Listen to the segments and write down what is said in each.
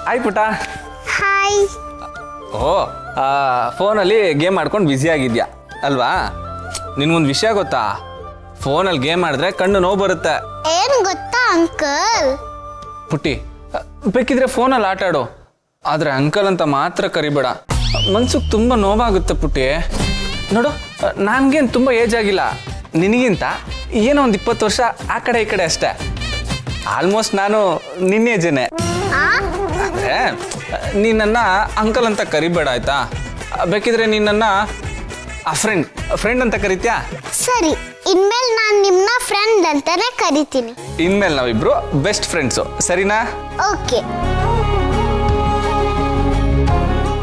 Hi ಪುಟ. Hi. ಓ ಫೋನಲ್ಲಿ game ಆಡ್ಕೊಂಡು ಬ್ಯುಸಿ ಆಗಿದ್ಯಾ ಅಲ್ವಾ? ನಿನ್ಗೊಂದು ವಿಷಯ ಗೊತ್ತಾ? ಫೋನಲ್ಲಿ ಗೇಮ್ ಆಡಿದ್ರೆ ಕಣ್ಣು ನೋವು ಬರುತ್ತೆ. ಏನು ಗೊತ್ತಾ ಅಂಕಲ್? ಪುಟ್ಟಿ, ಬೇಕಿದ್ರೆ ಫೋನಲ್ಲಿ ಆಟ ಆಡು, ಆದರೆ ಅಂಕಲ್ ಅಂತ ಮಾತ್ರ ಕರಿಬೇಡ. ಮನ್ಸಿಗೆ ತುಂಬ ನೋವಾಗುತ್ತೆ ಪುಟ್ಟಿ. ನೋಡು, ನನಗೇನು ತುಂಬ ಏಜ್ ಆಗಿಲ್ಲ, ನಿನಗಿಂತ ಏನೋ ಒಂದು 20 ವರ್ಷ ಆ ಕಡೆ ಈ ಕಡೆ ಅಷ್ಟೇ. ಆಲ್ಮೋಸ್ಟ್ ನಾನು ನಿನ್ನ ಏಜೇನೆ. ಅದೇ ನೀನನ್ನ ಅಂಕಲ್ ಅಂತ ಕರಿಬೇಡ ಆಯ್ತಾ? ಬೇಕಿದ್ರೆ ನೀನನ್ನ ಫ್ರೆಂಡ್ ಅಂತ ಕರಿತ್ಯಾ? ಸರಿ, ಇನ್ಮೇಲೆ ನಾನು ನಿಮ್ಮನ್ನ ಫ್ರೆಂಡ್ ಅಂತಾನೆ ಕರಿತೀನಿ. ಇನ್ಮೇಲೆ ನಾವಿಬ್ರು ಬೆಸ್ಟ್ ಫ್ರೆಂಡ್ಸು, ಸರಿನಾ? ಓಕೆ.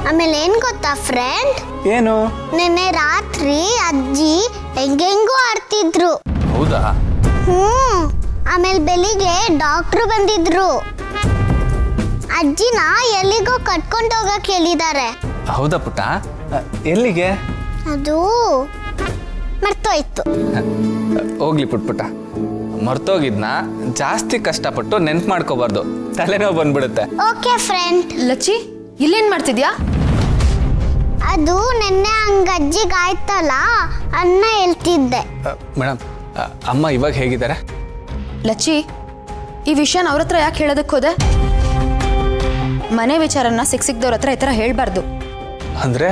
ಆಮೇಲೆ ಏನ್ ಗೊತ್ತಾ ಫ್ರೆಂಡ್? ಏನು? ನಿನ್ನೆ ರಾತ್ರಿ ಅಜ್ಜಿ ಹೆಂಗೆಂಗೂ ಆಡ್ತಿದ್ರು. ಹೌದಾ? ಆಮೇಲೆ ಬೆಳಿಗ್ಗೆ ಡಾಕ್ಟ್ರು ಬಂದಿದ್ರು. ಅಜ್ಜಿನ ಎಲ್ಲಿಗೋ ಕಟ್ಕೊಂಡು ಹೋಗಕ್ ಹೇಳಿದ್ದಾರೆ. ಹೌದಾ ಪುಟ್ಟ? ಎಲ್ಲಿಗೆ? ಅದು ಮರ್ತೋಯ್ತು. ಹೋಗ್ಲಿ ಪುಟ್ಟ, ಮರ್ತೋಗಿದ್ನ ಜಾಸ್ತಿ ಕಷ್ಟಪಟ್ಟು ನೆನ್ಪು ಮಾಡ್ಕೋಬಾರ್ದು, ತಲೆನೋವು ಬಂದ್ಬಿಡುತ್ತೆ. Okay friend. ಲಚ್ಚಿ, ಇಲ್ಲೇನ್ ಮಾಡ್ತಿದ್ಯಾ? ಅದು ನೆನ್ನೆ ಹಂಗ ಅಜ್ಜಿಗೆ ಆಯ್ತಲ್ಲ ಅನ್ನ ಹೇಳ್ತಿದ್ದೆ. ಮೇಡಮ್, ಅಮ್ಮ ಇವಾಗ ಹೇಗಿದ್ದಾರೆ? ಲಚ್ಚಿ, ಈ ವಿಷಯನ ಅವ್ರ ಹತ್ರ ಯಾಕೆ ಹೇಳೋದಕ್ಕೆ ಹೋದೆ? ಮನೆ ವಿಚಾರನ ಸಿಕ್ದವ್ರ ಹತ್ರ ಈ ಥರ ಹೇಳ್ಬಾರ್ದು. ಅಂದರೆ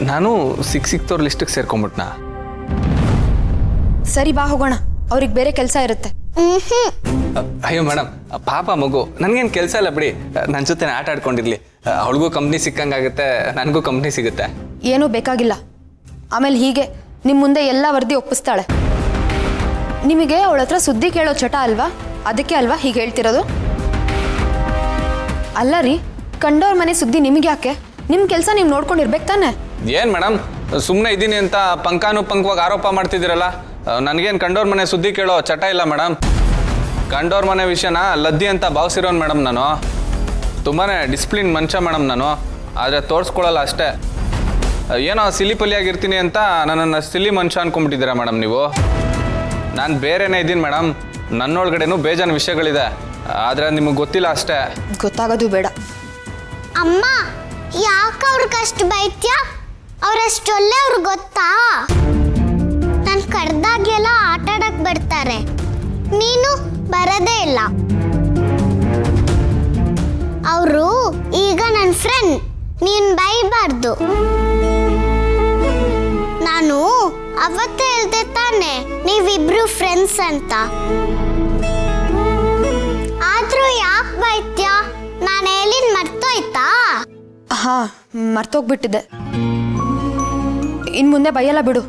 ನಾನು ಸಿಕ್ತವ್ರ ಲಿಸ್ಟಿಗೆ ಸೇರ್ಕೊಂಬಿಟ್ನಾ? ಸರಿ, ಬಾ ಹೋಗೋಣ, ಅವ್ರಿಗೆ ಬೇರೆ ಕೆಲಸ ಇರುತ್ತೆ. ಅಯ್ಯೋ ಮೇಡಮ್, ಪಾಪ ಮಗು, ನನಗೇನು ಕೆಲಸ ಇಲ್ಲ ಬಿಡಿ, ನನ್ನ ಜೊತೆ ಆಟ ಆಡ್ಕೊಂಡಿರ್ಲಿ. ಅವಳಿಗೂ ಕಂಪ್ನಿ ಸಿಕ್ಕಂಗಾಗುತ್ತೆ, ನನಗೂ ಕಂಪ್ನಿ ಸಿಗುತ್ತೆ. ಏನೂ ಬೇಕಾಗಿಲ್ಲ. ಆಮೇಲೆ ಹೀಗೆ ನಿಮ್ಮ ಮುಂದೆ ಎಲ್ಲ ವರದಿ ಒಪ್ಪಿಸ್ತಾಳೆ. ನಿಮಗೆ ಅವಳ ಹತ್ರ ಸುದ್ದಿ ಕೇಳೋ ಚಟ ಅಲ್ವಾ? ಅದಕ್ಕೆ ಅಲ್ವಾ ಹೀಗೆ ಹೇಳ್ತಿರೋದು? ಅಲ್ಲ ರೀ, ಕಂಡವ್ರ ಮನೆ ಸುದ್ದಿ ನಿಮಗೆ ಯಾಕೆ? ನಿಮ್ಮ ಕೆಲಸ ನೀವು ನೋಡ್ಕೊಂಡಿರ್ಬೇಕು ತಾನೆ? ಏನು ಮೇಡಮ್, ಸುಮ್ಮನೆ ಇದ್ದೀನಿ ಅಂತ ಪಂಕವಾಗಿ ಆರೋಪ ಮಾಡ್ತಿದ್ದೀರಲ್ಲ? ನನಗೇನು ಕಂಡೋರ್ ಮನೆ ಸುದ್ದಿ ಕೇಳೋ ಚಟ ಇಲ್ಲ ಮೇಡಮ್. ಕಂಡೋರ್ ಮನೆ ವಿಷಯನ ಲದ್ದಿ ಅಂತ ಭಾವಿಸಿರೋನು ಮೇಡಮ್. ನಾನು ತುಂಬಾ ಡಿಸಿಪ್ಲಿನ್ ಮನುಷ್ಯ ಮೇಡಮ್ ನಾನು, ಆದರೆ ತೋರಿಸ್ಕೊಳ್ಳಲ್ಲ ಅಷ್ಟೇ. ಏನೋ ಸಿಲಿಪಲಿಯಾಗಿರ್ತೀನಿ ಅಂತ ನನ್ನನ್ನು ಸಿಲಿ ಮನುಷ್ಯ ಅನ್ಕೊಂಡ್ಬಿಟ್ಟಿದ್ದೀರಾ ಮೇಡಮ್ ನೀವು. ನಾನು ಬೇರೆನೇ ಇದ್ದೀನಿ ಮೇಡಮ್, ನನ್ನೊಳಗಡೆನೂ ಬೇಜಾನ್ ವಿಷಯಗಳಿದೆ, ಆದರೆ ನಿಮಗೆ ಗೊತ್ತಿಲ್ಲ ಅಷ್ಟೇ. ಗೊತ್ತಾಗೋದು ಬೇಡ. ಅಮ್ಮ, ಯಾಕೆ ಅವ್ರಿಗೆ ಅಷ್ಟು ಬೈತ್ಯಾ? ಅವರಷ್ಟು ಒಳ್ಳೆ ಅವ್ರಿಗೆ ಗೊತ್ತಾ? ನಾನು ಕರೆದಾಗೆಲ್ಲ ಆಟ ಆಡಕ್ ಬರ್ತಾರೆ, ನೀನು ಬರೋದೇ ಇಲ್ಲ. ಅವರು ಈಗ ನನ್ನ ಫ್ರೆಂಡ್, ನೀನು ಬೈಬಾರ್ದು. ನಾನು ಅವತ್ತೇ ಹೇಳ್ದೆ ತಾನೆ ನೀವಿಬ್ರು ಫ್ರೆಂಡ್ಸ್ ಅಂತ. ಆದ್ರೂ ಯಾಕೆ ಬೈತ್ಯಾ? ನಾನು ಹೇಳಿದ್ ಮರ್ತೋಯ್ತಾ? ಹಾ, ಮರ್ತೋಗ್ಬಿಟ್ಟಿದ್ದೆ. ಇನ್ನು ಮುಂದೆ ಬೈಯಲ್ಲ ಬಿಡು,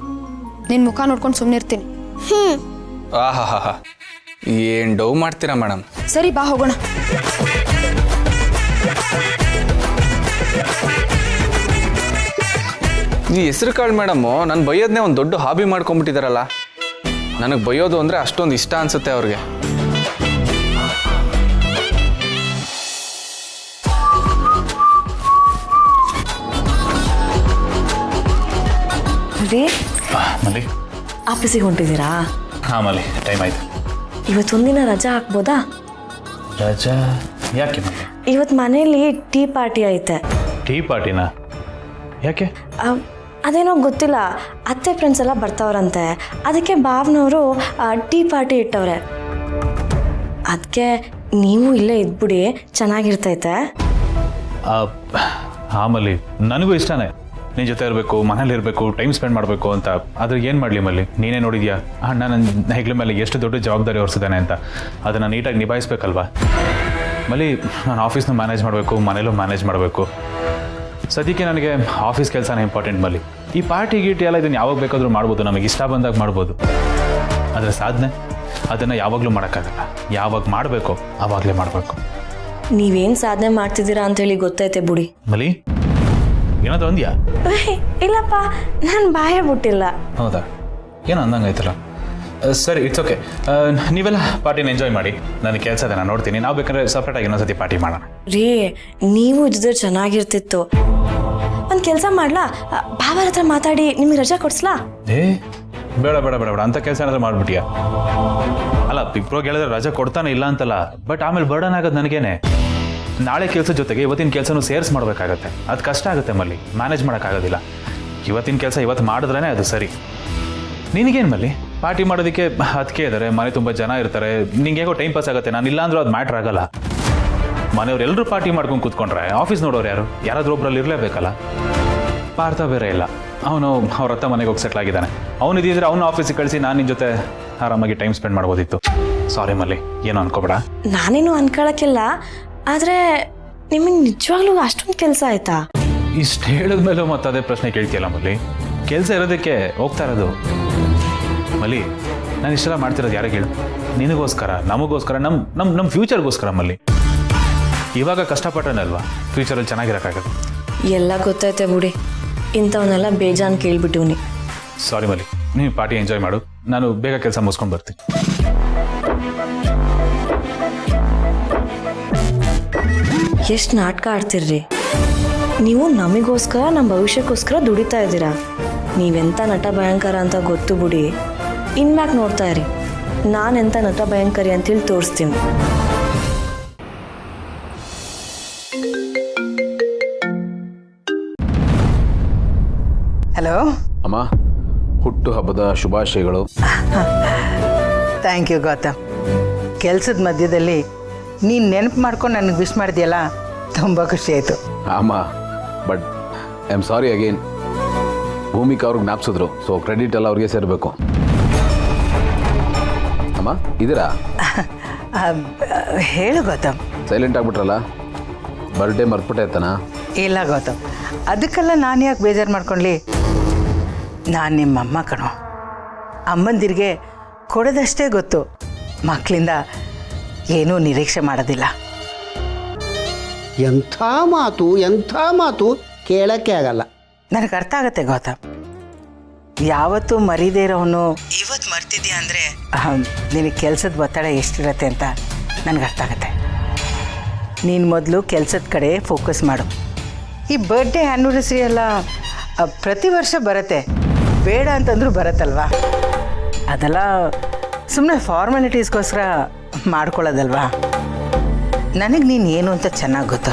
ನಿನ್ನ ಮುಖ ನೋಡ್ಕೊಂಡು ಸುಮ್ಮನೆ ಇರ್ತೀನಿ. ಆಹಾ, ಏನು ಡೌ ಮಾಡ್ತೀರಾ ಮೇಡಮ್? ಸರಿ, ಬಾ ಹೋಗೋಣ. ಈ ಹೆಸರು ಕಾಳು ಮೇಡಮು ನಾನು ಬೈಯೋದನ್ನೇ ಒಂದು ದೊಡ್ಡ ಹಾಬಿ ಮಾಡ್ಕೊಂಡ್ಬಿಟ್ಟಿದಾರಲ್ಲ. ನನಗೆ ಬೈಯೋದು ಅಂದರೆ ಅಷ್ಟೊಂದು ಇಷ್ಟ ಅನಿಸುತ್ತೆ ಅವ್ರಿಗೆ. ರೀ, ಮಲ್ಲಿ, ಆಫೀಸಿಗೆ ಹೊಂಟಿದ್ದೀರಾ? ಹಾಂ ಮಲ್ಲಿ, ಟೈಮ್ ಆಯ್ತು. ಇವತ್ತೊಂದಿನ ರಜಾ ಹಾಕ್ಬೋದಾ? ರಜಾ ಯಾಕೆ ಮಲ್ಲಿ? ಇವತ್ತು ಮನೇಲಿ ಟೀ ಪಾರ್ಟಿ ಐತೆ. ಟೀ ಪಾರ್ಟಿನಾ? ಯಾಕೆ? ಅದೇನೋ ಗೊತ್ತಿಲ್ಲ, ಅತ್ತೆ ಫ್ರೆಂಡ್ಸ್ ಎಲ್ಲ ಬರ್ತಾವ್ರಂತೆ, ಅದಕ್ಕೆ ಭಾವನವರು ಟೀ ಪಾರ್ಟಿ ಇಟ್ಟವ್ರೆ. ಅದಕ್ಕೆ ನೀವು ಇಲ್ಲೇ ಇದ್ಬಿಡಿ, ಚೆನ್ನಾಗಿರ್ತೈತೆ. ಹಾಂ ಮಲ್ಲಿ, ನನಗೂ ಇಷ್ಟನೇ ನಿನ್ನ ಜೊತೆ ಇರಬೇಕು, ಮನೇಲಿ ಇರಬೇಕು, ಟೈಮ್ ಸ್ಪೆಂಡ್ ಮಾಡಬೇಕು ಅಂತ. ಆದರೆ ಏನು ಮಾಡಲಿ ಮಲ್ಲಿ, ನೀನೇ ನೋಡಿದ್ಯಾ ಅಣ್ಣ ನನ್ನ ಹೆಗ್ಲ ಮೇಲೆ ಎಷ್ಟು ದೊಡ್ಡ ಜವಾಬ್ದಾರಿ ಹೊರಿಸಿದ್ದಾನೆ ಅಂತ. ಅದನ್ನು ನೀಟಾಗಿ ನಿಭಾಯಿಸ್ಬೇಕಲ್ವಾ ಮಲ್ಲಿ? ನಾನು ಆಫೀಸ್ನ ಮ್ಯಾನೇಜ್ ಮಾಡಬೇಕು, ಮನೇಲೂ ಮ್ಯಾನೇಜ್ ಮಾಡಬೇಕು. ಸದ್ಯಕ್ಕೆ ನನಗೆ ಆಫೀಸ್ ಕೆಲಸನೇ ಇಂಪಾರ್ಟೆಂಟ್ ಮಲ್ಲಿ. ಈ ಪಾರ್ಟಿ ಗೀಟಿ ಎಲ್ಲ ಇದನ್ನು ಯಾವಾಗ ಬೇಕಾದರೂ ಮಾಡ್ಬೋದು, ನಮಗೆ ಇಷ್ಟ ಬಂದಾಗ ಮಾಡ್ಬೋದು. ಆದರೆ ಸಾಧನೆ ಅದನ್ನು ಯಾವಾಗಲೂ ಮಾಡೋಕ್ಕಾಗಲ್ಲ. ಯಾವಾಗ ಮಾಡಬೇಕು ಆವಾಗಲೇ ಮಾಡಬೇಕು. ನೀವೇನು ಸಾಧನೆ ಮಾಡ್ತಿದ್ದೀರಾ ಅಂಥೇಳಿ ಗೊತ್ತೈತೆ ಬಿಡಿ. ಮಲ್ಲಿ, ಏನಾದರೂ ಅಂದ್ಯಾ? ಇಲ್ಲಪ್ಪ, ನಾನು ಬಾಯೇ ಬಿಟ್ಟಿಲ್ಲ. ಹೌದಾ? ಏನು ಅಂದಂಗಾಯ್ತಲ್ಲ. ಸರಿ, ಇಟ್ಸ್ ಓಕೆ. ನೀವೆಲ್ಲ ಪಾರ್ಟಿನ ಎಂಜಾಯ್ ಮಾಡಿ, ನನಗೆ ಕೆಲಸ ಇದೆ, ನಾನು ನೋಡ್ತೀನಿ. ನಾವು ಬೇಕಾದ್ರೆ ಸಪ್ರೇಟಾಗಿ ಇನ್ನೊಂದ್ಸತಿ ಪಾರ್ಟಿ ಮಾಡೋಣ. ರೀ, ನೀವು ಇದ್ದಿದ್ರೆ ಚೆನ್ನಾಗಿರ್ತಿತ್ತು. ಒಂದು ಕೆಲಸ ಮಾಡ್ಲಾ, ಬಾಬಾರ ಹತ್ರ ಮಾತಾಡಿ ನಿಮಗೆ ರಜಾ ಕೊಡ್ಸ್ಲಾ? ಬೇಡ ಬೇಡ ಬೇಡ ಬೇಡ, ಅಂಥ ಕೆಲಸ ಏನಾದರೂ ಮಾಡಿಬಿಟ್ಟಿಯಾ? ಅಲ್ಲ, ಬಿಗ್ ಪ್ರೋಗೆ ಹೇಳಿದ್ರೆ ರಜಾ ಕೊಡ್ತಾನೆ ಇಲ್ಲ ಅಂತಲ್ಲ, ಬಟ್ ಆಮೇಲೆ ಬರ್ಡನ್ ಆಗೋದು ನನಗೇನೆ. ನಾಳೆ ಕೆಲಸದ ಜೊತೆಗೆ ಇವತ್ತಿನ ಕೆಲಸನೂ ಸೇರಿಸಿ ಮಾಡಬೇಕಾಗತ್ತೆ. ಅದು ಕಷ್ಟ ಆಗುತ್ತೆ ಮಲ್ಲಿ, ಮ್ಯಾನೇಜ್ ಮಾಡೋಕ್ಕಾಗೋದಿಲ್ಲ. ಇವತ್ತಿನ ಕೆಲಸ ಇವತ್ತು ಮಾಡಿದ್ರೇ ಅದು ಸರಿ. ನಿನಗೇನು ಮಲ್ಲಿ, ಪಾರ್ಟಿ ಮಾಡೋದಕ್ಕೆ ಅದಕ್ಕೆ ಇದ್ದಾರೆ, ಮನೆ ತುಂಬ ಜನ ಇರ್ತಾರೆ, ನಿಂಗೆ ಹೇಗೋ ಟೈಮ್ ಪಾಸ್ ಆಗುತ್ತೆ. ನಾನು ಇಲ್ಲಾಂದ್ರೂ ಅದು ಮ್ಯಾಟ್ರ್ ಆಗಲ್ಲ. ಮನೆಯವ್ರೆಲ್ಲರೂ ಪಾರ್ಟಿ ಮಾಡ್ಕೊಂಡು ಕೂತ್ಕೊಂಡ್ರೆ ಆಫೀಸ್ ನೋಡೋರು ಯಾರಾದರೂ ಒಬ್ರಲ್ಲಿ ಇರಲೇಬೇಕಲ್ಲ. ಪಾರ್ಥ ಬೇರೆ ಇಲ್ಲ, ಅವನು ಅವ್ರ ಅತ್ತ ಮನೆಗೆ ಹೋಗಿ ಸೆಟ್ಲ್ ಆಗಿದ್ದಾನೆ. ಅವನು ಇದ್ದಿದ್ರೆ ಅವನು ಆಫೀಸಿಗೆ ಕಳಿಸಿ ನಾನು ನಿನ್ನ ಜೊತೆ ಆರಾಮಾಗಿ ಟೈಮ್ ಸ್ಪೆಂಡ್ ಮಾಡ್ಬೋದಿತ್ತು. ಸಾರಿ ಮಲ್ಲಿ, ಏನೋ ಅನ್ಕೋಬೇಡ. ನಾನೇನು ಅನ್ಕೊಳಕ್ಕಿಲ್ಲ, ಆದರೆ ನಿಮಗೆ ನಿಜವಾಗ್ಲೂ ಅಷ್ಟೊಂದು ಕೆಲಸ ಆಯ್ತಾ? ಇಷ್ಟು ಹೇಳಿದ್ಮೇಲೂ ಮತ್ತೆ ಅದೇ ಪ್ರಶ್ನೆ ಕೇಳ್ತೀಯಲ್ಲ ಮಲ್ಲಿ. ಕೆಲಸ ಇರೋದಕ್ಕೆ ಹೋಗ್ತಾ ಇರೋದು ಮಲ್ಲಿ. ನಾನು ಇಷ್ಟೆಲ್ಲ ಮಾಡ್ತಿರೋದು ಯಾರಿಗೆ ಹೇಳು? ನಿನಗೋಸ್ಕರ, ನಮಗೋಸ್ಕರ, ನಮ್ಮ ಫ್ಯೂಚರ್ಗೋಸ್ಕರ ಮಲ್ಲಿ. ಇವಾಗ ಕಷ್ಟಪಟ್ಟನೆ ಅಲ್ವಾ ಫ್ಯೂಚರಲ್ಲಿ ಚೆನ್ನಾಗಿರೋಕ್ಕಾಗತ್ತೆ. ಎಲ್ಲ ಗೊತ್ತೈತೆ ಬಿಡಿ, ಇಂಥವನ್ನೆಲ್ಲ ಬೇಜಾನ್ ಕೇಳ್ಬಿಟ್ಟಿವ್ನಿ. ಸಾರಿ ಮಲ್ಲಿ, ನೀವು ಪಾರ್ಟಿ ಎಂಜಾಯ್ ಮಾಡು, ನಾನು ಬೇಗ ಕೆಲಸ ಮುಗಿಸ್ಕೊಂಡು ಬರ್ತೀನಿ. ಎಷ್ಟು ನಾಟಕ ಆಡ್ತಿರ್ರಿ ನೀವು. ನಮಗೋಸ್ಕರ, ನಮ್ಮ ಭವಿಷ್ಯಕ್ಕೋಸ್ಕರ ದುಡಿತಾ ಇದ್ದೀರಾ. ನೀವೆಂಥ ನಟ ಭಯಂಕರ ಅಂತ ಗೊತ್ತು ಬಿಡಿ. ಇನ್ಮ್ಯಾಕ್ ನೋಡ್ತಾ ಇರಿ, ನಾನೆಂಥ ನಟ ಭಯಂಕರಿ ಅಂತೇಳಿ ತೋರಿಸ್ತೀನಿ. ಹಲೋ ಅಮ್ಮ, ಹುಟ್ಟು ಹಬ್ಬದ ಶುಭಾಶಯಗಳು. Thank you Gautam. ಕೆಲಸದ ಮಧ್ಯದಲ್ಲಿ ನೀನು ನೆನಪು ಮಾಡ್ಕೊಂಡು ನನಗೆ ವಿಶ್ ಮಾಡಿದೆಯಲ್ಲ, ತುಂಬ ಖುಷಿ ಆಯಿತು. ಅಮ್ಮ, but I am sorry again. Bhoomika ಅವ್ರಿಗೆ ಜ್ಞಾಪಿಸಿದ್ರು, ಸೊ ಕ್ರೆಡಿಟ್ ಎಲ್ಲ ಅವ್ರಿಗೆ ಸೇರಬೇಕು. ಅಮ್ಮ ಇದೀರಾ? ಹೇಳು ಗೌತಮ್. ಸೈಲೆಂಟ್ ಆಗಿಬಿಟ್ರಲ್ಲ, ಬರ್ಡೇ ಮರ್ತ್ಬಿಟ್ಟೆ ಆಯ್ತಾನ? ಇಲ್ಲ ಗೌತಮ್, ಅದಕ್ಕೆಲ್ಲ ನಾನು ಯಾಕೆ ಬೇಜಾರು ಮಾಡ್ಕೊಳ್ಳಿ. ನಾನು ನಿಮ್ಮ ಅಮ್ಮ ಕಣೋ. ಅಮ್ಮಂದಿರಿಗೆ ಕೊಡೋದಷ್ಟೇ ಗೊತ್ತು, ಮಕ್ಕಳಿಂದ ಏನೂ ನಿರೀಕ್ಷೆ ಮಾಡೋದಿಲ್ಲ. ಎಂಥ ಮಾತು ಕೇಳಕ್ಕೆ ಆಗಲ್ಲ. ನನಗೆ ಅರ್ಥ ಆಗುತ್ತೆ ಗೌತಮ್. ಯಾವತ್ತೂ ಮರೀದೇ ಇರೋನು ಇವತ್ತು ಮರ್ತಿದ್ಯಾ ಅಂದರೆ ನಿನಗೆ ಕೆಲಸದ ಒತ್ತಡ ಎಷ್ಟಿರತ್ತೆ ಅಂತ ನನಗೆ ಅರ್ಥ ಆಗುತ್ತೆ. ನೀನು ಮೊದಲು ಕೆಲಸದ ಕಡೆ ಫೋಕಸ್ ಮಾಡು. ಈ ಬರ್ಡೇ ಆ್ಯನಿವರ್ಸರಿ ಎಲ್ಲ ಪ್ರತಿ ವರ್ಷ ಬರುತ್ತೆ, ಬೇಡ ಅಂತಂದ್ರೂ ಬರುತ್ತಲ್ವಾ. ಅದೆಲ್ಲ ಸುಮ್ಮನೆ ಫಾರ್ಮಾಲಿಟೀಸ್ಗೋಸ್ಕರ ಮಾಡ್ಕೊಳ್ಳೋದಲ್ವಾ. ನನಗೆ ನೀನು ಏನು ಅಂತ ಚೆನ್ನಾಗಿ ಗೊತ್ತು.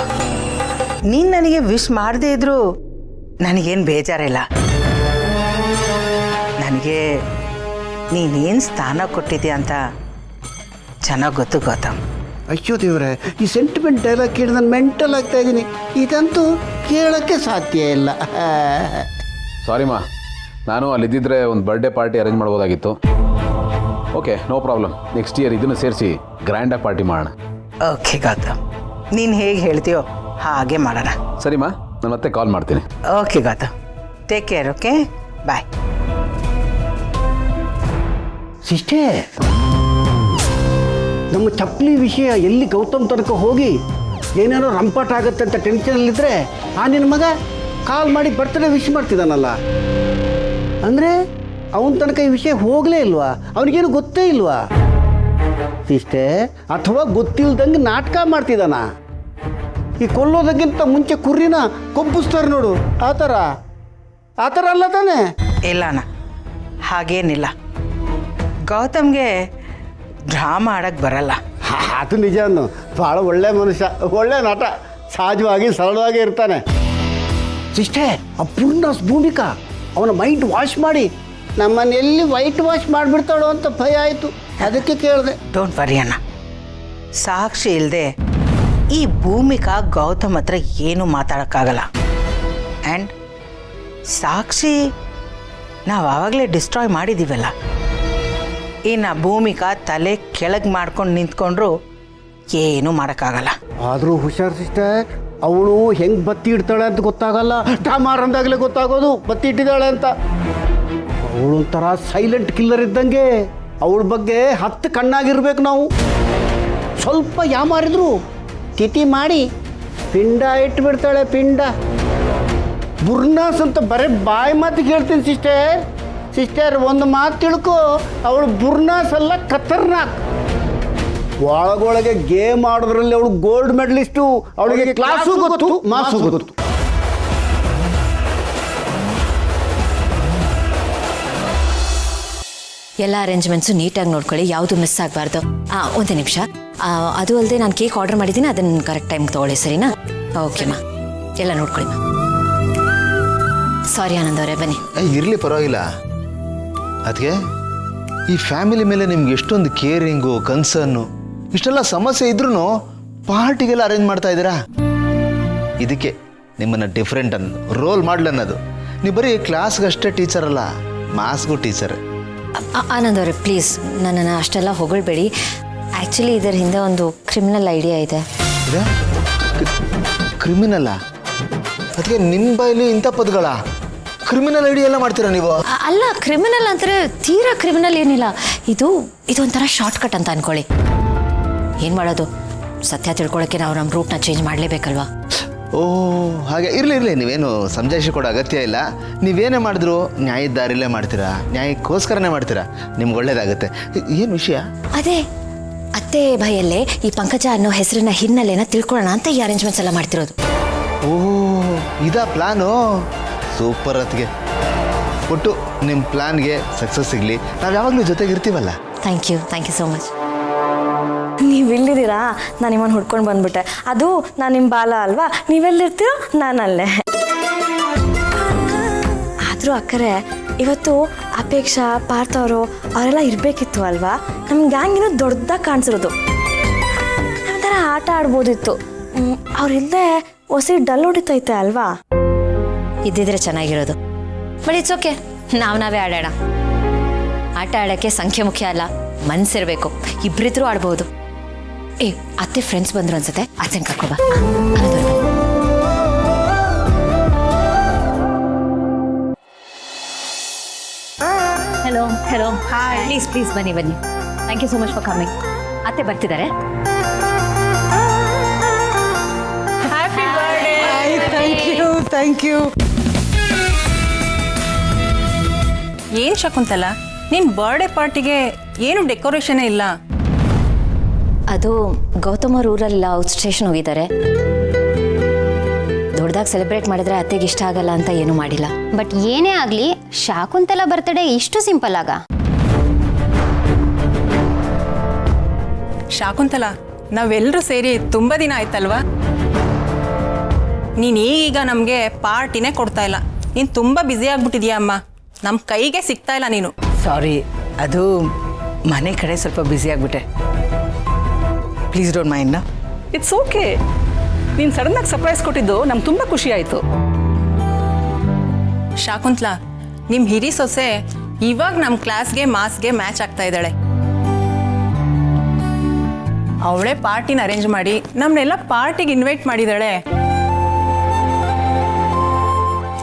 ನೀನು ನನಗೆ ವಿಶ್ ಮಾಡದೇ ಇದ್ರೂ ನನಗೇನು ಬೇಜಾರಿಲ್ಲ. ನನಗೆ ನೀನೇನು ಸ್ಥಾನ ಕೊಟ್ಟಿದ್ದೀಯ ಅಂತ ಚೆನ್ನಾಗಿ ಗೊತ್ತು ಗೌತಮ್. ಅಯ್ಯೋ ದೇವ್ರೆ, ಈ ಸೆಂಟಿಮೆಂಟ್ ಡೈಲಾಗ್ ಕೇಳಿ ನಾನು ಮೆಂಟಲ್ ಆಗ್ತಾ ಇದ್ದೀನಿ. ಇದಂತೂ ಕೇಳೋಕ್ಕೆ ಸಾಧ್ಯ ಇಲ್ಲ. ಸಾರಿ ಮಾ, ನಾನು ಅಲ್ಲಿದ್ದಿದ್ರೆ ಒಂದು ಬರ್ಡೇ ಪಾರ್ಟಿ ಅರೇಂಜ್ ಮಾಡ್ಬೋದಾಗಿತ್ತು. Okay, no problem. Next year ಇದನ್ನು ಸೇರಿಸಿ ಗ್ರ್ಯಾಂಡಾಗಿ ಪಾರ್ಟಿ ಮಾಡೋಣ. ಓಕೆ ಗೌತಮ್, ನೀನು ಹೇಗೆ ಹೇಳ್ತೀಯೋ ಹಾಗೆ ಮಾಡೋಣ. ಸರಿಮಾ, ನಾನು ಮತ್ತೆ ಕಾಲ್ ಮಾಡ್ತೀನಿ. Okay Gautam, take care. Okay, bye. Sister, ನಮ್ಮ ಚಪ್ಪಲಿ ವಿಷಯ ಎಲ್ಲಿ ಗೌತಮ್ ತನಕ ಹೋಗಿ ಏನೇನೋ ರಂಪಾಟ ಆಗುತ್ತೆ ಅಂತ ಟೆನ್ಷನಲ್ಲಿದ್ದರೆ ಆ ನಿನ್ನ ಮಗ ಕಾಲ್ ಮಾಡಿ ಬರ್ತ್ಡೇ ವಿಶ್ ಮಾಡ್ತಿದ್ದಾನಲ್ಲ. ಅಂದರೆ ಅವನ ತನಕ ಈ ವಿಷಯ ಹೋಗಲೇ ಇಲ್ವಾ? ಅವನಿಗೇನು ಗೊತ್ತೇ ಇಲ್ವಾ ಸಿಸ್ಟರ್? ಅಥವಾ ಗೊತ್ತಿಲ್ದಂಗೆ ನಾಟಕ ಮಾಡ್ತಿದ್ದಾನ? ಈ ಕೊಲ್ಲೋದಕ್ಕಿಂತ ಮುಂಚೆ ಕುರಿನ ಕೊಬ್ಬಿಸ್ತಾರೆ ನೋಡು, ಆ ಥರ ಅಲ್ಲ ತಾನೆ? ಇಲ್ಲಣ್ಣ, ಹಾಗೇನಿಲ್ಲ. ಗೌತಮ್ಗೆ ಡ್ರಾಮಾ ಆಡೋಕ್ಕೆ ಬರಲ್ಲ. ಅದು ನಿಜ. ಭಾಳ ಒಳ್ಳೆ ಮನುಷ್ಯ, ಒಳ್ಳೆ ನಟ, ಸಹಜವಾಗಿ ಸರಳವಾಗಿ ಇರ್ತಾನೆ. ಸಿಸ್ಟರ್, ಆ ಭೂಮಿಕಾ ಅವನ ಮೈಂಡ್ ವಾಶ್ ಮಾಡಿ ನಮ್ಮನ್ನೆಲ್ಲಿ ವೈಟ್ ವಾಶ್ ಮಾಡಿಬಿಡ್ತಾಳೋ ಅಂತ ಭಯ ಆಯಿತು, ಅದಕ್ಕೆ ಕೇಳಿದೆ. ಡೋಂಟ್ ವರಿ ಅಣ್ಣ, ಸಾಕ್ಷಿ ಇಲ್ಲದೆ ಈ ಭೂಮಿಕಾ ಗೌತಮ್ ಹತ್ರ ಏನೂ ಮಾತಾಡೋಕ್ಕಾಗಲ್ಲ. ಆ್ಯಂಡ್ ಸಾಕ್ಷಿ ನಾವು ಆವಾಗಲೇ ಡಿಸ್ಟ್ರಾಯ್ ಮಾಡಿದ್ದೀವಲ್ಲ. ಇನ್ನು ಭೂಮಿಕಾ ತಲೆ ಕೆಳಗೆ ಮಾಡ್ಕೊಂಡು ನಿಂತ್ಕೊಂಡ್ರು ಏನೂ ಮಾಡೋಕ್ಕಾಗಲ್ಲ. ಆದರೂ ಹುಷಾರು ಸಿಸ್ಟರ್, ಅವಳು ಹೆಂಗೆ ಬತ್ತಿ ಇಡ್ತಾಳೆ ಅಂತ ಗೊತ್ತಾಗಲ್ಲ. ಟಾಮಾರ್ ಅಂದಾಗಲೇ ಗೊತ್ತಾಗೋದು ಬತ್ತಿ ಇಟ್ಟಿದ್ದಾಳೆ ಅಂತ. ಅವಳೊಂಥರ ಸೈಲೆಂಟ್ ಕಿಲ್ಲರ್ ಇದ್ದಂಗೆ. ಅವಳ ಬಗ್ಗೆ 10 ಕಣ್ಣಾಗಿರ್ಬೇಕು ನಾವು. ಸ್ವಲ್ಪ ಯಾಮಾರಿದ್ರು ತಿಥಿ ಮಾಡಿ ಪಿಂಡ ಇಟ್ಬಿಡ್ತಾಳೆ, ಪಿಂಡ. ಬುರ್ನಾಸ್ ಅಂತ ಬರೀ ಬಾಯಿ ಮಾತಿಗೆ ಹೇಳ್ತೀನಿ ಸಿಸ್ಟರ್, ಒಂದು ಮಾತು ತಿಳ್ಕೊ, ಅವಳು ಬುರ್ನಾಸ್ ಅಲ್ಲ, ಖತರ್ನಾಕ್. ಒಳಗೊಳಗೆ ಗೇಮ್ ಆಡೋದ್ರಲ್ಲಿ ಅವಳು ಗೋಲ್ಡ್ ಮೆಡಲಿಸ್ಟು. ಅವಳಿಗೆ ಕ್ಲಾಸು ಗೊತ್ತು, ಮಾಸು ಗೊತ್ತು. ಎಲ್ಲ ಅರೇಂಜ್ಮೆಂಟ್ಸು ನೀಟಾಗಿ ನೋಡ್ಕೊಳ್ಳಿ, ಯಾವುದು ಮಿಸ್ ಆಗಬಾರ್ದು. ಒಂದೇ ನಿಮಿಷ. ಅದು ಅಲ್ಲದೆ ನಾನು ಕೇಕ್ ಆರ್ಡರ್ ಮಾಡಿದ್ದೀನಿ, ಅದನ್ನು ಕರೆಕ್ಟ್ ಟೈಮ್ಗೆ ತೊಗೊಳ್ಳಿ, ಸರಿನಾ? ಓಕೆಮ್ಮ, ಎಲ್ಲ ನೋಡ್ಕೊಳ್ಳಿಮ್ಮ. ಸಾರಿ ಆನಂದ್ ಅವರೇ, ಬನ್ನಿ. ಇರಲಿ, ಪರವಾಗಿಲ್ಲ. ಅದಕ್ಕೆ ಈ ಫ್ಯಾಮಿಲಿ ಮೇಲೆ ನಿಮ್ಗೆ ಎಷ್ಟೊಂದು ಕೇರಿಂಗು, ಕನ್ಸರ್ನು, ಇಷ್ಟೆಲ್ಲ ಸಮಸ್ಯೆ ಇದ್ರೂ ಪಾರ್ಟಿಗೆಲ್ಲ ಅರೇಂಜ್ ಮಾಡ್ತಾ ಇದ್ದೀರಾ. ಇದಕ್ಕೆ ನಿಮ್ಮನ್ನು ಡಿಫ್ರೆಂಟ್ ಅನ್ನೋದು, ರೋಲ್ ಮಾಡಲ್ ಅನ್ನೋದು. ನೀವು ಬರೀ ಕ್ಲಾಸ್ಗಷ್ಟೇ ಟೀಚರ್ ಅಲ್ಲ, ಮಾಸ್ಗೂ ಟೀಚರ್. ಆನಂದ್ ಅವರೇ, ಪ್ಲೀಸ್ ನನ್ನನ್ನು ಅಷ್ಟೆಲ್ಲ ಹೊಗಳ್ಬೇಡಿ. ಆ್ಯಕ್ಚುಲಿ ಇದರ ಹಿಂದೆ ಒಂದು ಕ್ರಿಮಿನಲ್ ಐಡಿಯಾ ಇದೆ. ಕ್ರಿಮಿನಲ್ಲ? ಅದಕ್ಕೆ ನಿಮ್ಮ ಬಾಯಲ್ಲಿ ಇಂಥ ಪದಗಳ ಕ್ರಿಮಿನಲ್ ಐಡಿಯಾ ಎಲ್ಲ ಮಾಡ್ತೀರಾ ನೀವು? ಅಲ್ಲ, ಕ್ರಿಮಿನಲ್ ಅಂದರೆ ತೀರಾ ಕ್ರಿಮಿನಲ್ ಏನಿಲ್ಲ. ಇದೊಂಥರ ಶಾರ್ಟ್ಕಟ್ ಅಂತ ಅನ್ಕೊಳ್ಳಿ. ಏನು ಮಾಡೋದು, ಸತ್ಯ ತಿಳ್ಕೊಳ್ಳೋಕ್ಕೆ ನಾವು ನಮ್ಮ ರೂಟ್ನ ಚೇಂಜ್ ಮಾಡಲೇಬೇಕಲ್ವಾ? ಓ ಹಾಗೆ. ಇರಲಿ, ನೀವೇನು ಸಮಜಾಯಿಷಿ ಕೊಡೋ ಅಗತ್ಯ ಇಲ್ಲ. ನೀವೇನೇ ಮಾಡಿದ್ರು ನ್ಯಾಯದ ದಾರಿಲೇ ಮಾಡ್ತೀರಾ, ನ್ಯಾಯಕ್ಕೋಸ್ಕರನೇ ಮಾಡ್ತೀರಾ, ನಿಮ್ಗೆ ಒಳ್ಳೇದಾಗುತ್ತೆ. ಏನು ವಿಷಯ? ಅದೇ ಅತ್ತೆ ಭಯಲ್ಲೇ ಈ ಪಂಕಜ ಅನ್ನೋ ಹೆಸರಿನ ಹಿನ್ನೆಲೆನ ತಿಳ್ಕೊಳ್ಳೋಣ ಅಂತ ಈ ಅರೇಂಜ್ಮೆಂಟ್ಸ್ ಎಲ್ಲ ಮಾಡ್ತಿರೋದು. ಓ ಇದಾ ಪ್ಲಾನು? ಸೂಪರ್. ಅತ್ತಿಗೆ ಒಟ್ಟು ನಿಮ್ಮ ಪ್ಲಾನ್ಗೆ ಸಕ್ಸಸ್ ಸಿಗಲಿ. ನಾವು ಯಾವಾಗಲೂ ಜೊತೆಗಿರ್ತೀವಲ್ಲ. Thank you so much. ನೀವು ಇಲ್ಲಿದ್ದೀರಾ, ನಾನು ನಿಮ್ಮನ್ನು ಹುಡ್ಕೊಂಡು ಬಂದ್ಬಿಟ್ಟೆ. ಅದು ನಾನು ನಿಮ್ಮ ಬಾಲ ಅಲ್ವಾ, ನೀವೆಲ್ಲಿರ್ತೀರೋ ನಾನು ಅಲ್ಲೇ. ಆದರೂ ಅಕ್ಕರೆ ಇವತ್ತು ಅಪೇಕ್ಷಾ, ಪಾರ್ಥ ಅವರೆಲ್ಲ ಇರಬೇಕಿತ್ತು ಅಲ್ವಾ? ನಮ್ಮ ಗ್ಯಾಂಗ್ ಇನ್ನೂ ದೊಡ್ಡದಾಗಿ ಕಾಣಿಸಿರೋದು. ಒಂಥರ ಆಟ ಆಡ್ಬೋದಿತ್ತು. ಅವ್ರಿಲ್ಲದೆ ಹೊಸಿ ಡಲ್ ಹೊಡಿತೈತೆ ಅಲ್ವಾ? ಇದ್ದಿದ್ರೆ ಚೆನ್ನಾಗಿರೋದು. ಬಟ್ ಇಟ್ಸ್ ಓಕೆ, ನಾವೇ ಆಡೋಣ. ಆಟ ಆಡೋಕ್ಕೆ ಸಂಖ್ಯೆ ಮುಖ್ಯ ಅಲ್ಲ, ಮನಸ್ಸಿರಬೇಕು. ಇಬ್ಬರಿದ್ರೂ ಆಡ್ಬೋದು. ಅತ್ತೆ ಫ್ರೆಂಡ್ಸ್ ಬಂದರು ಅನ್ಸುತ್ತೆ, ಅತ್ತೆಂಗೆ ಕರ್ಕೊಬಾ. ಹೆಲೋ ಪ್ಲೀಸ್ ಬನ್ನಿ. Thank you so much for coming. ಅತ್ತೆ ಬರ್ತಿದ್ದಾರೆ. Thank you. ಏನು ಶಕುಂತಲ, ನಿನ್ನ ಬರ್ಡೇ ಪಾರ್ಟಿಗೆ ಏನು ಡೆಕೋರೇಷನೇ ಇಲ್ಲ? ಅದು ಗೌತಮ್ ಅವ್ರ ಊರಲ್ಲಿ ಔಟ್ ಸ್ಟೇಷನ್ ಹೋಗಿದ್ದಾರೆ. ದೊಡ್ಡದಾಗಿ ಸೆಲೆಬ್ರೇಟ್ ಮಾಡಿದ್ರೆ ಅತ್ತೆಗೆ ಇಷ್ಟ ಆಗಲ್ಲ ಅಂತ ಏನೂ ಮಾಡಿಲ್ಲ. ಬಟ್ ಏನೇ ಆಗಲಿ ಶಾಕುಂತಲ ಬರ್ತಡೇ ಇಷ್ಟು ಸಿಂಪಲ್ ಆಗ? ಶಾಕುಂತಲ, ನಾವೆಲ್ಲರೂ ಸೇರಿ ತುಂಬ ದಿನ ಆಯ್ತಲ್ವಾ? ನೀನು ಈಗ ನಮಗೆ ಪಾರ್ಟಿನೇ ಕೊಡ್ತಾ ಇಲ್ಲ. ನೀನು ತುಂಬ ಬ್ಯುಸಿ ಆಗ್ಬಿಟ್ಟಿದ್ಯಾ ಅಮ್ಮ, ನಮ್ಮ ಕೈಗೆ ಸಿಗ್ತಾ ಇಲ್ಲ ನೀನು. ಸಾರಿ, ಅದು ಮನೆ ಕಡೆ ಸ್ವಲ್ಪ ಬ್ಯುಸಿ ಆಗಿಬಿಟ್ಟೆ. Please don't mind. It's okay. ನೀನು ಸಡನ್ನಾಗಿ ಸರ್ಪ್ರೈಸ್ ಕೊಟ್ಟಿದ್ದು ನಮ್ಗೆ ತುಂಬ ಖುಷಿ ಆಯಿತು. ಶಾಕುಂತಲ, ನಿಮ್ಮ ಹಿರಿ ಸೊಸೆ ಇವಾಗ ನಮ್ಮ ಕ್ಲಾಸ್ಗೆ ಮಾಸ್ಗೆ ಮ್ಯಾಚ್ ಆಗ್ತಾ ಇದ್ದಾಳೆ. ಅವಳೇ ಪಾರ್ಟಿನ ಅರೇಂಜ್ ಮಾಡಿ ನಮ್ಮನ್ನೆಲ್ಲ ಪಾರ್ಟಿಗೆ ಇನ್ವೈಟ್ ಮಾಡಿದ್ದಾಳೆ.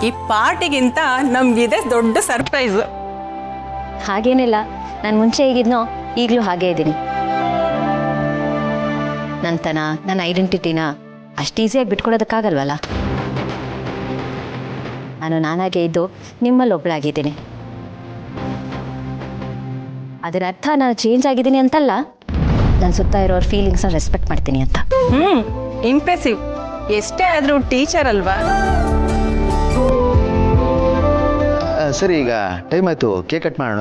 ಈ ಪಾರ್ಟಿಗಿಂತ ನಮಗಿದೆ ದೊಡ್ಡ ಸರ್ಪ್ರೈಸ್. ಹಾಗೇನಿಲ್ಲ, ನಾನು ಮುಂಚೆ ಹೇಗಿದ್ನೋ ಈಗಲೂ ಹಾಗೇ ಇದ್ದೀನಿ. ನನ್ನ ಐಡೆಂಟಿಟಿನ ಅಷ್ಟು ಈಸಿಯಾಗಿ ಬಿಟ್ಕೊಡೋದಕ್ಕಾಗಲ್ವಲ್ಲ. ನಾನಾಗೇ ಇದ್ದು ನಿಮ್ಮಲ್ಲಿ ಒಬ್ಬಳಾಗಿದ್ದೀನಿ. ಅದರ ಅರ್ಥ ನಾನು ಚೇಂಜ್ ಆಗಿದ್ದೀನಿ ಅಂತಲ್ಲ, ನನ್ನ ಸುತ್ತ ಇರೋರ ಫೀಲಿಂಗ್ಸ್ನ ರೆಸ್ಪೆಕ್ಟ್ ಮಾಡ್ತೀನಿ ಅಂತ. ಇಂಪ್ರೆಸಿವ್. ಎಷ್ಟೇ ಆದರೂ ಟೀಚರ್ ಅಲ್ವಾ? ಸರಿ, ಈಗ ಟೈಮ್ ಆಯಿತು, ಕೇಕ್ ಕಟ್ ಮಾಡೋಣ.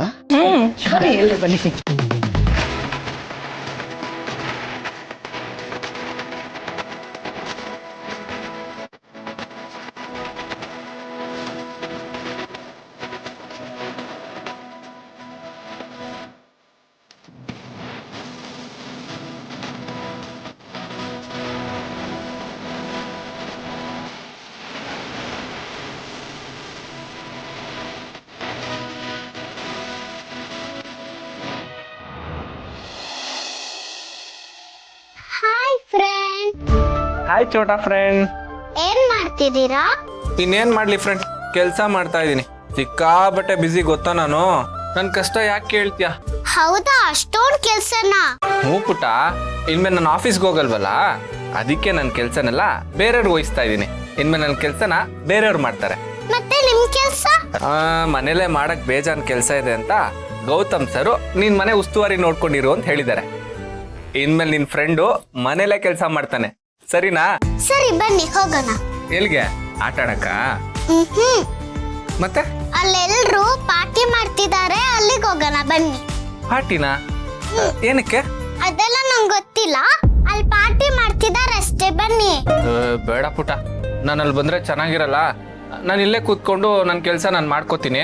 ಬನ್ನಿ. Hi friend. ಹಾಯ್ ಚೋಟಾ ಫ್ರೆಂಡ್. ಏನ್ ಮಾಡ್ತಿದ್ದೀರಾ? ಇನ್ನೇನ್ ಮಾಡ್ಲಿ ಫ್ರೆಂಡ್, ಕೆಲಸ ಮಾಡ್ತಾ ಇದ್ದೀನಿ. ಸಿಕ್ಕಾಬಟ್ಟೆ ಬಿಸಿ ಗೊತ್ತಾ ನಾನು. ನನ್ನ ಕಷ್ಟ ಯಾಕೆ ಕೇಳ್ತೀಯಾ? ಹೌದಾ, ಅಷ್ಟೊಂದು ಕೆಲ್ಸನಾ? ಹ್ಞೂ ಪುಟ್ಟ, ಇನ್ಮೇಲೆ ನಾನು ಆಫೀಸ್ಗೆ ಹೋಗಲ್ವಲ್ಲ, ಅದಕ್ಕೆ ನನ್ನ ಕೆಲಸನೆಲ್ಲ ಬೇರೆಯವ್ರಿಗೆ ವಹಿಸ್ತಾ ಇದ್ದೀನಿ. ಇನ್ಮೇಲೆ ನನ್ನ ಕೆಲಸನ ಬೇರೆಯವ್ರು ಮಾಡ್ತಾರೆ. ಮತ್ತೆ ನಿಮ್ ಕೆಲ್ಸ? ಮನೇಲೆ ಮಾಡಕ್ ಬೇಜಾನ್ ಕೆಲಸ ಇದೆ ಅಂತ ಗೌತಮ್ ಸರು ನಿನ್ ಮನೆ ಉಸ್ತುವಾರಿ ನೋಡ್ಕೊಂಡಿರು ಅಂತ ಹೇಳಿದ್ದಾರೆ. ಇನ್ಮೇಲೆ ನಿನ್ ಫ್ರೆಂಡು ಮನೇಲೆ ಕೆಲಸ ಮಾಡ್ತಾನೆ, ಸರಿನಾ? ಸರಿ, ಬನ್ನಿ ಹೋಗೋಣ. ಎಲ್ಲಿಗೆ? ಆಟ ಆಡಕ್ಕ? ಮತ್ತೆ ಅಲ್ಲೆಲ್ರು ಪಾರ್ಟಿ ಮಾಡ್ತಿದ್ದಾರೆ, ಅಲ್ಲಿಗೆ ಹೋಗೋಣ ಬನ್ನಿ. ಪಾರ್ಟಿನಾ? ಏನಕ್ಕೆ? ಅದೆಲ್ಲ ನಂಗೆ ಗೊತ್ತಿಲ್ಲ. ಅಲ್ಲಿ ಪಾರ್ಟಿ ಮಾಡ್ತಿದ್ದಾರೆ ಅಷ್ಟೇ, ಬನ್ನಿ. ಬೇಡ ಪುಟ, ನಾನು ಅಲ್ಲಿ ಬಂದರೆ ಚೆನ್ನಾಗಿರಲ್ಲ. ನಾನು ಇಲ್ಲೇ ಕೂತ್ಕೊಂಡು ನನ್ನ ಕೆಲಸ ನಾನು ಮಾಡ್ಕೋತೀನಿ.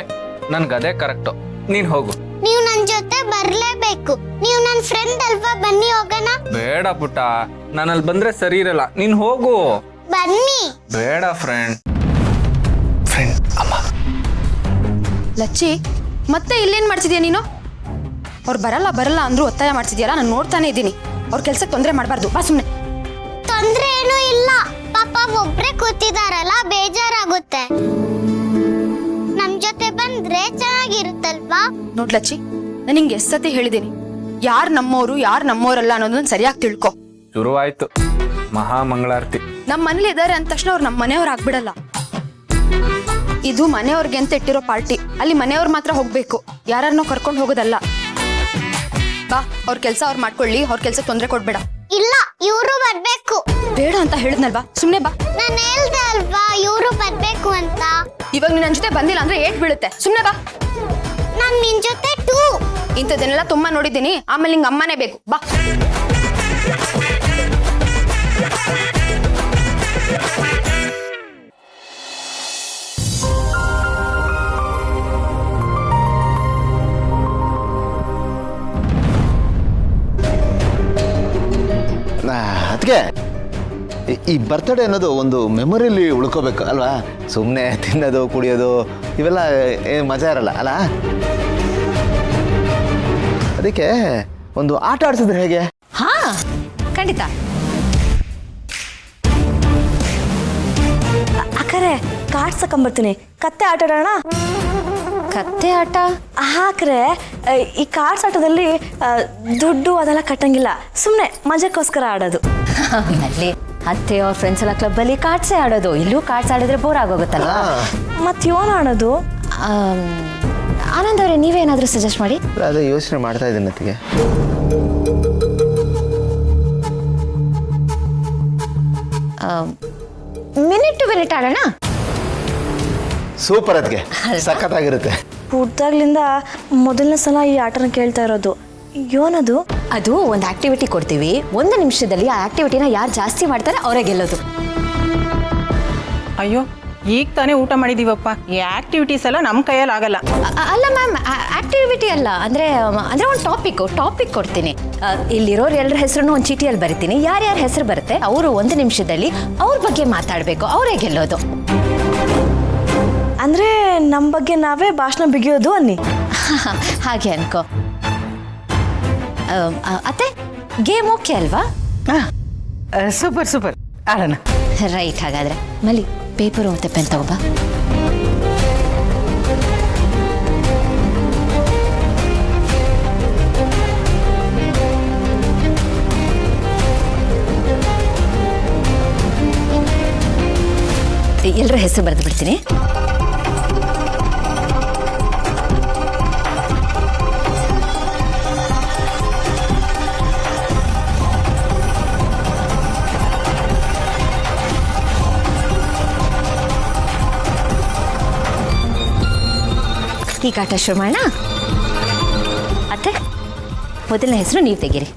ನನ್ಗೆ ಅದೇ ಕರೆಕ್ಟು. ನೀನು ಹೋಗು. ನೀವು ನನ್ನ ಜೊತೆ ಬರ್ಲೇಬೇಕು. ನೀವು ನನ್ನ ಫ್ರೆಂಡ್ ಅಲ್ವಾ, ಬನ್ನಿ ಹೋಗೋಣ. ಬೇಡ ಪುಟ, ನಾನು ಅಲ್ಲಿ ಬಂದರೆ ಸರಿ ಇರಲ್ಲ. ನೀನು ಹೋಗು. ಬನ್ನಿ. ಬೇಡ ಫ್ರೆಂಡ್ ಅಮ್ಮ. ಲಚ್ಚಿ, ಮತ್ತೆ ಇಲ್ಲೇನು ಮಾಡ್ತಿದ್ಯಾ ನೀನು? ಅವ್ರು ಬರಲ್ಲ ಅಂದ್ರೂ ಒತ್ತಾಯ ಮಾಡ್ತಿದ್ಯಲ್ಲ, ನಾನು ನೋಡ್ತಾನೆ ಇದ್ದೀನಿ. ಅವ್ರ ಕೆಲ್ಸಕ್ಕೆ ತೊಂದರೆ ಮಾಡಬಾರ್ದು. ಬಾ ಸುಮ್ಮನೆ. ತೊಂದ್ರೆ ಏನೂ ಇಲ್ಲ. ಪಾಪ ಒಬ್ರೇ ಕೂತಿದಾರಲ್ಲ, ಬೇಜಾರಾಗುತ್ತೆ. ನಮ್ ಜೊತೆ ಬಂದ್ರೆ ಚೆನ್ನಾಗಿರುತ್ತಲ್ವಾ? ನೋಡ್ ಲಚ್ಚಿ, ನಾನು ಹಿಂಗೆ ಎಷ್ಟು ಸತಿ ಹೇಳಿದ್ದೀನಿ, ಯಾರು ನಮ್ಮೋರು ಯಾರು ನಮ್ಮೋರಲ್ಲ ಅನ್ನೋದನ್ನ ಸರಿಯಾಗಿ ತಿಳ್ಕೊ. ಶುರುವಾಯ್ತು ಮಹಾಮಂಗಳಾರತಿ. ನಮ್ಮ ಮನೇಲಿ ಇದ್ದಾರೆ ಅಂದ ತಕ್ಷಣ ಅವ್ರು ನಮ್ಮ ಮನೆಯವ್ರು ಆಗ್ಬಿಡಲ್ಲ. ಇದು ಮನೆಯವ್ರಿಗೆ ಅಂತ ಇಟ್ಟಿರೋ ಪಾರ್ಟಿ. ಅಲ್ಲಿ ಮನೆಯವ್ರು ಮಾತ್ರ ಹೋಗ್ಬೇಕು, ಯಾರನ್ನೋ ಕರ್ಕೊಂಡು ಹೋಗೋದಲ್ಲ. ಬಾ, ಅವ್ರ ಕೆಲಸ ಅವ್ರು ಮಾಡ್ಕೊಳ್ಳಿ. ಅವ್ರ ಕೆಲ್ಸಕ್ಕೆ ತೊಂದರೆ ಕೊಡ್ಬೇಡ. ಇಲ್ಲ, ಇವರು ಬರ್ಬೇಕು. ಬೇಡ ಅಂತ ಹೇಳಿದ್ನಲ್ವಾ, ಸುಮ್ನೆ ಬಾ. ನಾನು ಹೇಳ್ದೆ ಅಲ್ವಾ ಇವರು ಬರ್ಬೇಕು ಅಂತ. ಇವಾಗ ನೀನ್ ನನ್ನ ಜೊತೆ ಬಂದಿಲ್ಲ ಅಂದ್ರೆ ಏಟ್ ಬೀಳುತ್ತೆ. ಸುಮ್ನೆ ಬಾ. ನಾನ್ ನಿನ್ ಜೊತೆ ಟೂ. ಇಂಥದನ್ನೆಲ್ಲ ತುಂಬಾ ನೋಡಿದ್ದೀನಿ. ಆಮೇಲೆ ನಿಂಗೆ ಅಮ್ಮನೇ ಬೇಕು. ಬಾ. ಅದಕ್ಕೆ ಈ ಬರ್ತಡೇ ಅನ್ನೋದು ಒಂದು ಮೆಮೊರಿಯಲ್ಲಿ ಉಳ್ಕೋಬೇಕು ಅಲ್ವಾ? ಸುಮ್ಮನೆ ತಿನ್ನೋದು ಕುಡಿಯೋದು ಇವೆಲ್ಲ ಮಜಾ ಇರಲ್ಲ ಅಲ್ಲ? ಅದಕ್ಕೆ ಒಂದು ಆಟ ಆಡ್ಸಿದ್ರೆ ಹೇಗೆ? ಹಾ, ಖಂಡಿತ. ಅಕ್ಕರೆ ಕಾರ್ಡ್ಸ್ ತಕೊಂಬರ್ತೀನಿ. ಕತ್ತೆ ಆಟ ಆಡೋಣ. ಕತ್ತೆ ಆಟ? ಹಾಕ್ರೆ ಈ ಕಾರ್ಡ್ಸ್ ಆಟದಲ್ಲಿ ದುಡ್ಡು ಅದೆಲ್ಲ ಕಟ್ಟಂಗಿಲ್ಲ. ಸುಮ್ಮನೆ ಮಜಕ್ಕೋಸ್ಕರ ಆಡೋದು. ಅಲ್ಲಿ ಅತ್ತೆ ಅವ್ರ ಫ್ರೆಂಡ್ಸ್ ಎಲ್ಲ ಕ್ಲಬ್ಬಲ್ಲಿ ಕಾರ್ಡ್ಸೇ ಆಡೋದು. ಇಲ್ಲೂ ಕಾರ್ಡ್ಸ್ ಆಡಿದ್ರೆ ಬೋರ್ ಆಗೋಗುತ್ತಲ್ಲ. ಮತ್ತೆ ಏನು ಆಡೋದು? ಆನಂದ್ ಅವರೇ, ನೀವೇನಾದರೂ ಸಜೆಸ್ಟ್ ಮಾಡಿ. ಅದೇ ಯೋಚನೆ ಮಾಡ್ತಾ ಇದ್ದೀನಿ ಅತ್ತಿಗೆ. ಮಿನಿಟ್ ಟು ಮಿನಿಟ್ ಆಡೋಣ. ಸೂಪರ್, ಅದಕ್ಕೆ ಸಖತ್ತಾಗಿರುತ್ತೆ. ಹುಟ್ದಾಗ್ಲಿಂದ ಮೊದಲನೇ ಸಲ ಈ ಆಟನ ಕೇಳ್ತಾ ಇರೋದು. ಏನದು? ಅದು ಒಂದು ಆಕ್ಟಿವಿಟಿ ಕೊಡ್ತೀವಿ. 1 ನಿಮಿಷದಲ್ಲಿ ಆ ಆಕ್ಟಿವಿಟಿನ ಯಾರು ಜಾಸ್ತಿ ಮಾಡ್ತಾರೆ ಅವರೇ ಗೆಲ್ಲೋದು. ಅಯ್ಯೋ, ಈಗ ತಾನೇ ಊಟ ಮಾಡಿದೀವಪ್ಪ. ಈ ಆಕ್ಟಿವಿಟೀಸ್ ಎಲ್ಲ ನಮ್ಮ ಕೈಯಲ್ಲಿ ಆಗಲ್ಲ. ಅಲ್ಲ ಮ್ಯಾಮ್, ಆಕ್ಟಿವಿಟಿ ಅಲ್ಲ, ಅಂದರೆ ಒಂದು ಟಾಪಿಕ್ ಕೊಡ್ತೀನಿ. ಇಲ್ಲಿರೋರು ಎಲ್ಲರ ಹೆಸರನ್ನು ಒಂದು ಚೀಟಿಯಲ್ಲಿ ಬರಿತೀನಿ. ಯಾರ್ಯಾರ ಹೆಸರು ಬರುತ್ತೆ ಅವರು 1 ನಿಮಿಷದಲ್ಲಿ ಅವ್ರ ಬಗ್ಗೆ ಮಾತಾಡಬೇಕು. ಅವರೇ ಗೆಲ್ಲೋದು. ಅಂದರೆ ನಮ್ಮ ಬಗ್ಗೆ ನಾವೇ ಭಾಷಣ ಬಿಗಿಯೋದು ಅನ್ನಿ. ಹಾಗೆ ಅನ್ಕೋ. ಅತ್ತೆ, ಗೇಮ್ ಓಕೆ ಅಲ್ವಾ? ಸೂಪರ್ ಆಡೋಣ. ರೈಟ್. ಹಾಗಾದ್ರೆ ಮಲ್ಲಿ, ಪೇಪರು ಮತ್ತೆ ಪೆನ್ ತಗೋಬಾ. ಎಲ್ಲರ ಹೆಸರು ಬರೆದು ಬಿಡ್ತೀನಿ. ಈಗ ಆಟ ಶುರು ಮಾಡೋಣ. ಅತ್ತೆ, ಮೊದಲನೇ ಹೆಸರು ನೀವು ತೆಗೀರಿ.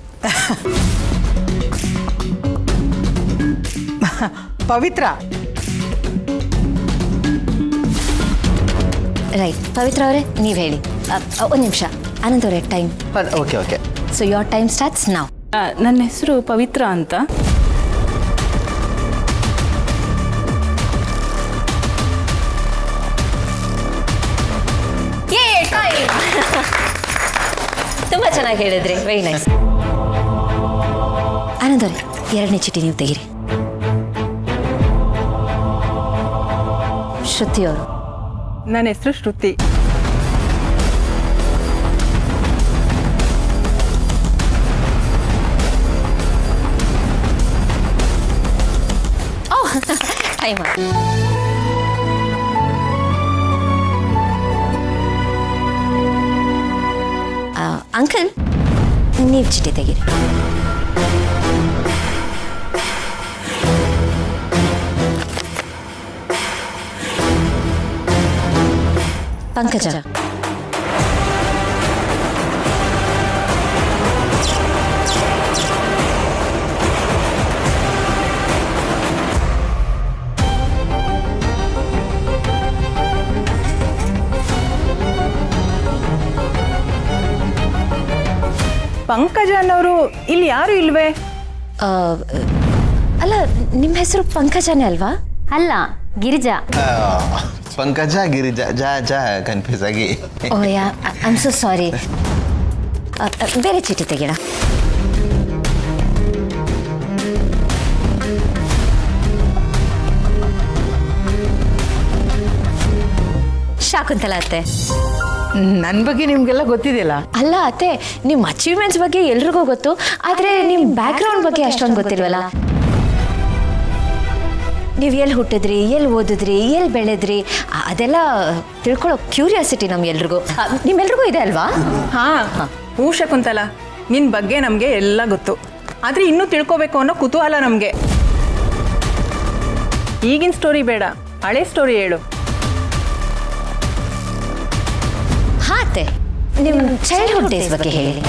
ಪವಿತ್ರ. ರೈಟ್. ಪವಿತ್ರ ಅವರೇ, ನೀವು ಹೇಳಿ. 1 ನಿಮಿಷ. ಆನಂದ್ ಅವರೇ, time. Okay. So your time starts ನಾವ್. ನನ್ನ ಹೆಸರು ಪವಿತ್ರ ಅಂತ. ತುಂಬಾ ಚೆನ್ನಾಗಿ ಹೇಳಿದ್ರಿ. Very nice. ಆನಂದ್ ಅವರೇ, 2ನೇ ಚೀಟಿ ನೀವು ತೆಗೀರಿ. ಶ್ರುತಿ ಅವರು. ನನ್ನ ಹೆಸರು ಶ್ರುತಿ. ಟೈಮ್. ಅಂಕಲ್, ನೀವು ಚೀಟಿ ತೆಗೀರಿ. ಪಂಕಜ. ಪಂಕಜ ಅನ್ನೋರು ಇಲ್ಲಿ ಯಾರು ಇಲ್ವೇ? ಆ, ಅಲ್ಲ ನಿಮ್ಮ ಹೆಸರು ಪಂಕಜನೇ ಅಲ್ವಾ? ಅಲ್ಲ ಗಿರಿಜಾ. ಪಂಕಜ ಗಿರಿಜಾ ಜಾ ಜಾ ಕನ್ಫ್ಯೂಸ್ ಆಗಿ. Oh yeah I am so sorry. ಬೇರೆ ಚೀಟಿ ತೆಗಿಡ. ಶಾಕುಂತಲ ಅತ್ತೆ. ನನ್ನ ಬಗ್ಗೆ ನಿಮಗೆಲ್ಲ ಗೊತ್ತಿದೆಯಲ್ಲ. ಅಲ್ಲ ಅತ್ತೆ, ನಿಮ್ಮ ಅಚೀವ್ಮೆಂಟ್ಸ್ ಬಗ್ಗೆ ಎಲ್ರಿಗೂ ಗೊತ್ತು, ಆದರೆ ನಿಮ್ಮ ಬ್ಯಾಕ್ಗ್ರೌಂಡ್ ಬಗ್ಗೆ ಅಷ್ಟೊಂದು ಗೊತ್ತಿಲ್ವಲ್ಲ. ನೀವು ಎಲ್ಲಿ ಹುಟ್ಟಿದ್ರಿ, ಎಲ್ಲಿ ಓದಿದ್ರಿ, ಎಲ್ಲಿ ಬೆಳೆದ್ರಿ, ಅದೆಲ್ಲ ತಿಳ್ಕೊಳ್ಳೋ ಕ್ಯೂರಿಯಾಸಿಟಿ ನಮ್ಗೆಲ್ರಿಗೂ. ನಿಮ್ಮೆಲ್ರಿಗೂ ಇದೆ ಅಲ್ವಾ? ಹಾಂ ಹೂ ಶಕುಂತಲ, ನಿನ್ನ ಬಗ್ಗೆ ನಮಗೆ ಎಲ್ಲ ಗೊತ್ತು, ಆದರೆ ಇನ್ನೂ ತಿಳ್ಕೊಬೇಕು ಅನ್ನೋ ಕುತೂಹಲ ನಮಗೆ. ಈಗಿನ ಸ್ಟೋರಿ ಬೇಡ, ಹಳೆ ಸ್ಟೋರಿ ಹೇಳು. ಹಾಂ ಅತ್ತೆ, ನಿಮ್ಮ ಚೈಲ್ಡ್ಹುಡ್ ಡೇಸ್ ಬಗ್ಗೆ ಹೇಳಿ.